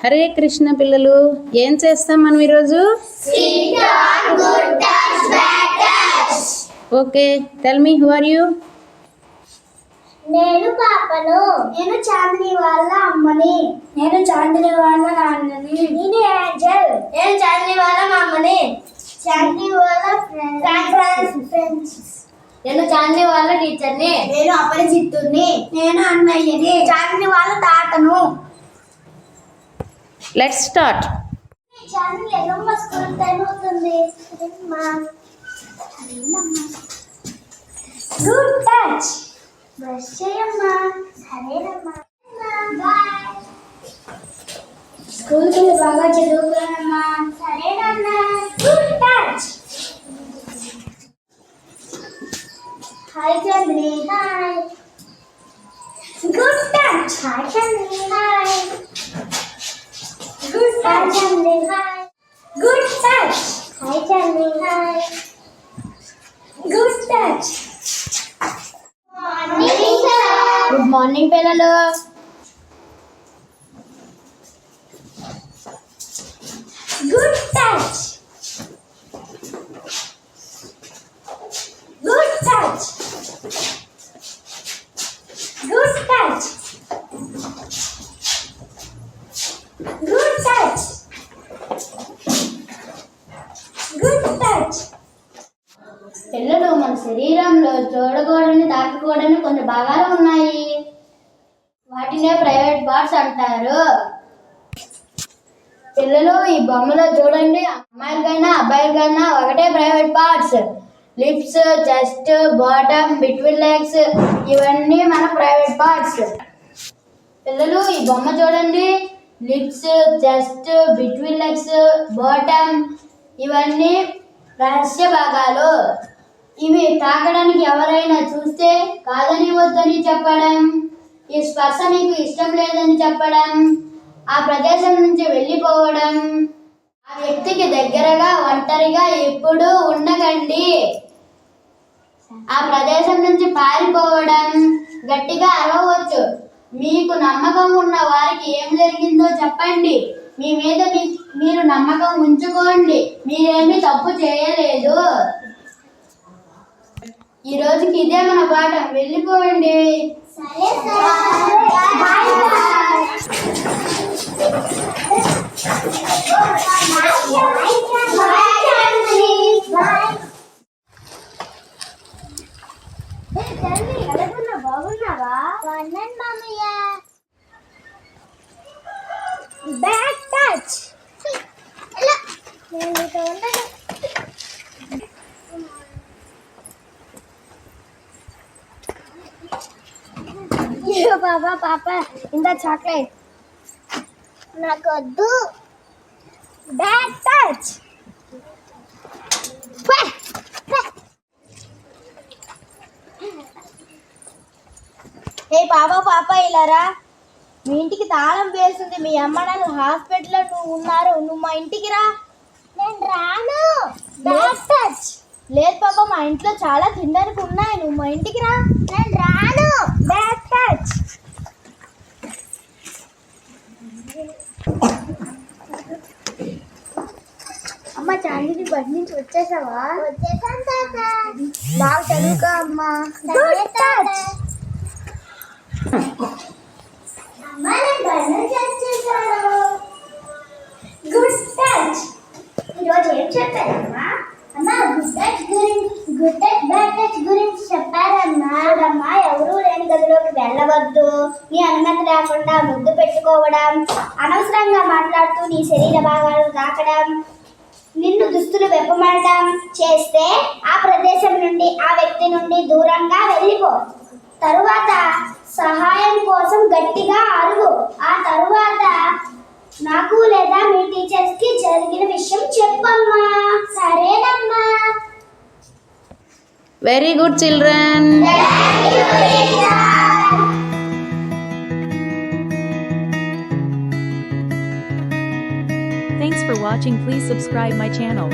హరే కృష్ణ పిల్లలు, ఏం చేస్తాం మనం ఈరోజు? Okay, tell me who are you? నేను పాపను. నేను చాందిని వాళ్ళ అమ్మని. నేను చాందిని వాళ్ళ నాన్నని. నేను ఏంజల్. నేను చాందిని వాళ్ళ అమ్మని. చాందిని వాళ్ళ ఫ్రెండ్స్. నేను చాందిని వాళ్ళ టీచర్ని. నేను అపరిచితుని. నేను అన్నయ్యని. చాందిని వాళ్ళ తాతను. Let's start. చాందిని లేదమ్మా, స్కూల్ టైం అవుతుంది. Good touch. బ్రష్ చేయమ్మా. సరేనమ్మా. బాయ్. స్కూల్కి బాగా చదువుకోనమ్మా. సరేనమ్మా. Good touch. Hi Chandri. Hi. Good touch. Hi Chandri. Hi. Good touch. Chandri. Hi. Good touch. Hi Chandri. Hi. Good touch. Good morning పిల్లలు. Good touch. Good touch. Good touch. Good touch. Good touch. పిల్లలు, మన శరీరంలో చూడకూడని తాకకూడని కొన్ని భాగాలు ఉన్నాయి. వాటినే ప్రైవేట్ పార్ట్స్ అంటారు. పిల్లలు, ఈ బొమ్మలో చూడండి, అమ్మాయిలకైనా అబ్బాయిలకైనా ఒకటే private parts. Lips, chest, bottom, between legs, ఇవన్నీ మన ప్రైవేట్ పార్ట్స్. పిల్లలు, ఈ బొమ్మ చూడండి, lips, chest, between legs, bottom, ఇవన్నీ రహస్య భాగాలు. ఇవి తాకడానికి ఎవరైనా చూస్తే కాదని వద్దని చెప్పడం, ఈ స్పర్శ నీకు ఇష్టం లేదని చెప్పడం, ఆ ప్రదేశం నుంచి వెళ్ళిపోవడం, ఆ వ్యక్తికి దగ్గరగా ఒంటరిగా ఎప్పుడూ ఉండకండి, ఆ ప్రదేశం నుంచి పారిపోవడం, గట్టిగా అరవవచ్చు. మీకు నమ్మకం ఉన్న వారికి ఏం జరిగిందో చెప్పండి. మీ మీద మీరు నమ్మకం ఉంచుకోండి. మీరేమీ తప్పు చేయలేదు. ఈ రోజుకి ఇదే మన పాఠం. వెళ్ళిపోండి. బాగున్నావా? Back touch. బాబా పాప, ఇంత చాక్లెట్ నాకు వద్దు. Back touch. ఏ బాబా పాప, ఇలారా. మీ ఇంటికి తాళం వేస్తుంది. మీ అమ్మ నాన్న హాస్పిటల్లో నువ్వు మా ఇంటికి రా. నేను రాను. Back touch. లేదు పాప, మా ఇంట్లో చాలా తినడానికి ఉన్నాయి. నువ్వు మా ఇంటికి రా. నేను రాను. Back touch. అమ్మ, చాందిని బడి నుంచి వచ్చేసావా? వచ్చేసాను తాత. బాగా చదువుకో అమ్మా. Good touch. అమ్మ, నేను బడి నుంచి వచ్చేసాను. Good touch. ఈరోజు ఏం చెప్పారమ్మా? అమ్మ, గుడ్ టచ్ బ్యాడ్ టచ్ గురించి చెప్పారమ్మా. అమ్మా, ఎవరూ లేని గదిలోకి వెళ్ళవద్దు. నీ అనుమతి లేకుండా ముద్దు పెట్టుకోవడం, అనవసరంగా మాట్లాడుతూ నీ శరీర భాగాలు తాకడం, నిన్ను దుస్తులు వెప్పమనడం చేస్తే ఆ ప్రదేశం నుండి, ఆ వ్యక్తి నుండి దూరంగా వెళ్ళిపో. తరువాత సహాయం కోసం గట్టిగా అరుగు. ఆ తరువాత నాకు లేదా మీ టీచర్స్ కి జరిగిన విషయం చెప్పమ్మా. సరేనమ్మా. Very good children. Thanks for watching. Please subscribe my channel.